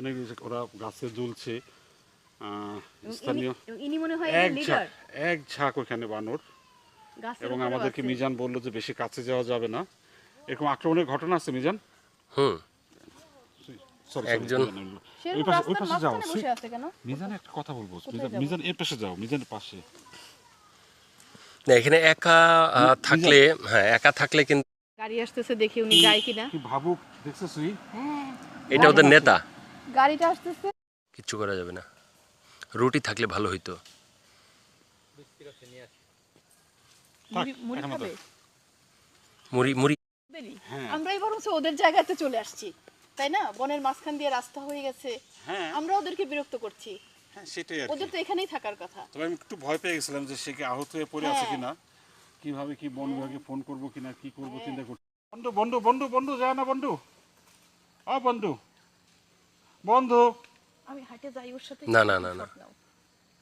অনেক ওরা গাছে ঝুলছে স্থানীয় ইনি মনে হয় লিডার এক ঝাঁক ওখানে বানর এবং আমাদেরকে মিজান বললো যে বেশি কাছে যাওয়া যাবে না। এরকম আক্রমণের ঘটনা আছে মিজান? একজন ওই পাশে যাও মিজান, একটা কথা বলবো। মিজান এর পাশে যাও, মিজানের পাশে। না, এখানে একা থাকলে, হ্যাঁ একা থাকলে কিন্তু গাড়ি আসতেছে, দেখি উনি যায় কিনা। কি ভাবুক দেখছিস? হ্যাঁ, এটা ওদের নেতা। গাড়িটা আসতেছে, কিচ্ছু করা যাবে না। রুটি থাকলে ভালো হইতো। মুড়ি খাবে? মুড়ি আমরাই বরং ওদের জায়গাতে চলে আসছি, তাই না? বনের মাঝখান দিয়ে রাস্তা হয়ে গেছে, আমরা ওদেরকে বিরক্ত করছি। হ্যাঁ সেটাই আর ওদের তো এখানেই থাকার কথা। তবে আমি একটু ভয় পেয়ে গেছিলাম যে সে কি আহত হয়ে পড়ে আছে কিনা, কিভাবে কি বন বিভাগে ফোন করবো কিনা, কি করবো চিন্তা করছি। বন্ধু বন্ধু বন্ধু বন্ধু যায় না বন্ধু, বন্ধু বন্ধু আমি হাঁটে যাই ওর সাথে। না না না না,